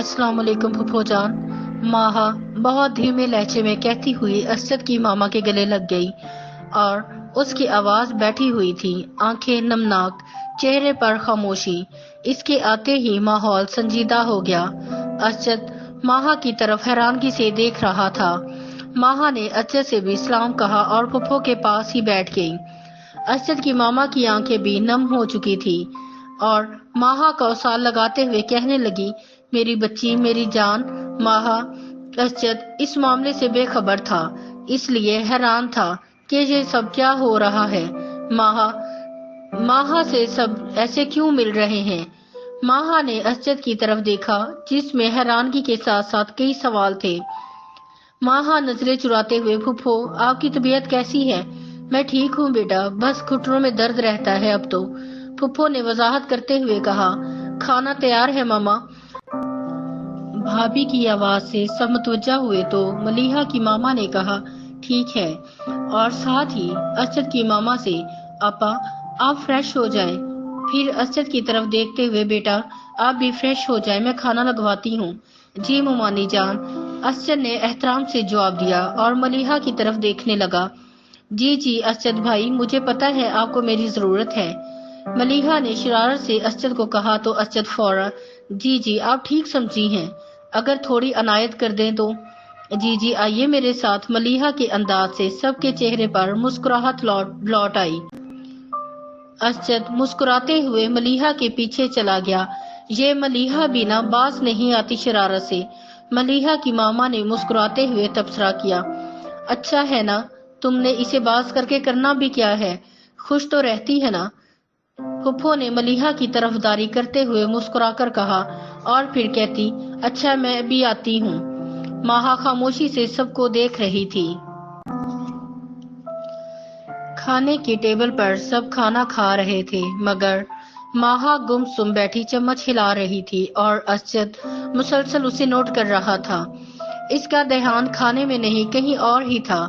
अस्सलाम वालेकुम फूफो जान। माहा बहुत धीमे लहजे में कहती हुई असद की मामा के गले लग गई और उसकी आवाज बैठी हुई थी, आंखें नमनाक, चेहरे पर खामोशी। इसके आते ही माहौल संजीदा हो गया। असद माहा की तरफ हैरानगी से देख रहा था। माहा ने असद से भी सलाम कहा और फूफो के पास ही बैठ गई। असद की मामा की आंखें भी नम हो चुकी थी और माहा का उसाल लगाते हुए कहने लगी, मेरी बच्ची, मेरी जान। माहा असद इस मामले से बेखबर था, इसलिए हैरान था कि ये सब क्या हो रहा है। माहा से सब ऐसे क्यों मिल रहे हैं। माहा ने असद की तरफ देखा जिसमें हैरानगी के साथ साथ कई सवाल थे। माहा नजरें चुराते हुए, फूफो आपकी तबीयत कैसी है? मैं ठीक हूँ बेटा, बस घुटनों में दर्द रहता है अब तो, फूफो ने वजाहत करते हुए कहा। खाना तैयार है मामा। भाभी की आवाज से सब मुतवज्जा हुए तो मलीहा की मामा ने कहा, ठीक है, और साथ ही असद की मामा से, आपा आप फ्रेश हो जाएं। फिर असद की तरफ देखते हुए, बेटा आप भी फ्रेश हो जाएं, मैं खाना लगवाती हूँ। जी मुमानी जान, असद ने एहतराम से जवाब दिया और मलीहा की तरफ देखने लगा। जी असद भाई, मुझे पता है आपको मेरी जरूरत है। मलीहा ने शरारत से असद को कहा तो असद फौरन, जी आप ठीक समझी हैं, अगर थोड़ी अनायत कर दें तो। जी आइए मेरे साथ। मलीहा के अंदाज से सबके चेहरे पर मुस्कुराहट लौट आई। असद मुस्कुराते हुए मलीहा के पीछे चला गया। ये मलीहा भी ना बाज नहीं आती शरारत से। मलीहा की मामा ने मुस्कुराते हुए तबसरा किया, अच्छा है ना, तुमने इसे बाज करके करना भी क्या है, खुश तो रहती है ना। फूफो ने मलीहा की तरफदारी करते हुए मुस्कुराकर कहा और फिर कहती, अच्छा मैं भी आती हूँ। माहा खामोशी से सबको देख रही थी। खाने की टेबल पर सब खाना खा रहे थे मगर माहा गुमसुम बैठी चम्मच हिला रही थी और असद मुसलसल उसे नोट कर रहा था। इसका ध्यान खाने में नहीं कहीं और ही था।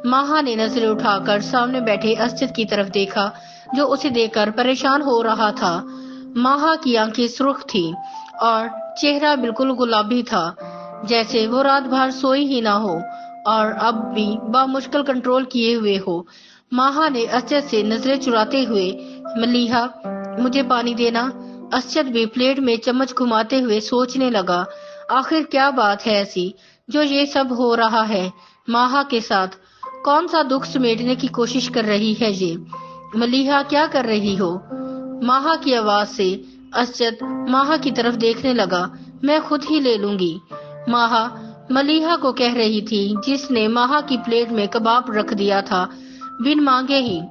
माहा ने नजरें उठाकर सामने बैठे असद की तरफ देखा जो उसे देखकर परेशान हो रहा था। माहा की आंखें सुर्ख थी और चेहरा बिल्कुल गुलाबी था, जैसे वो रात भर सोई ही ना हो और अब भी बामुश्किल कंट्रोल किए हुए हो। माहा ने असद से नजरें चुराते हुए, मलीहा मुझे पानी देना। असद भी प्लेट में चम्मच घुमाते हुए सोचने लगा, आखिर क्या बात है ऐसी जो ये सब हो रहा है माहा के साथ। कौन सा दुख समेटने की कोशिश कर रही है ये। मलीहा क्या कर रही हो। माहा की आवाज से असद माहा की तरफ देखने लगा, मैं खुद ही ले लूंगी। माहा मलीहा को कह रही थी जिसने माहा की प्लेट में कबाब रख दिया था बिन मांगे ही।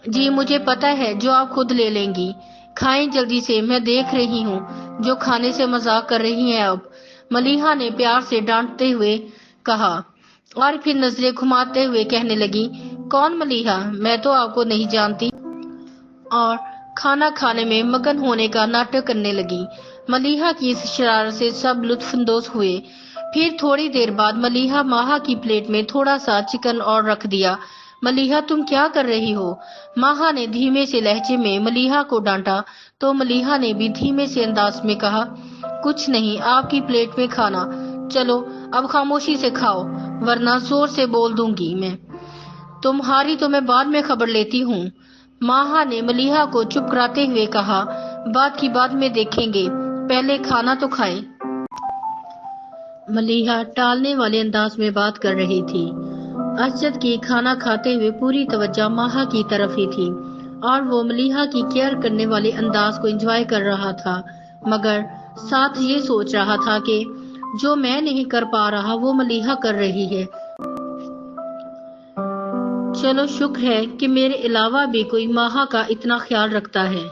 जी मुझे पता है जो आप खुद ले लेंगी, खाएं जल्दी से, मैं देख रही हूँ जो खाने से मजाक कर रही हैं अब। मलीहा ने प्यार से डांटते हुए कहा और फिर नजरें घुमाते हुए कहने लगी, कौन मलीहा, मैं तो आपको नहीं जानती, और खाना खाने में मगन होने का नाटक करने लगी। मलीहा की इस शरारत से सब लुत्फानंदोज हुए। फिर थोड़ी देर बाद मलीहा माहा की प्लेट में थोड़ा सा चिकन और रख दिया। मलीहा तुम क्या कर रही हो। माहा ने धीमे से लहजे में मलीहा को डांटा तो मलीहा ने भी धीमे से अंदाज में कहा, कुछ नहीं, आपकी प्लेट में खाना, चलो अब खामोशी से खाओ वरना जोर से बोल दूंगी मैं। तुम्हारी तो मैं बाद में खबर लेती हूँ। माहा ने मलीहा को चुप कराते हुए कहा, बात की बाद में देखेंगे, पहले खाना तो खाएं। मलीहा टालने वाले अंदाज में बात कर रही थी। असद की खाना खाते हुए पूरी तवज्जो माहा की तरफ ही थी और वो मलीहा की केयर करने वाले अंदाज को एंजॉय कर रहा था, मगर साथ ये सोच रहा था कि जो मैं नहीं कर पा रहा वो मलीहा कर रही है। चलो शुक्र है कि मेरे अलावा भी कोई माहा का इतना ख्याल रखता है।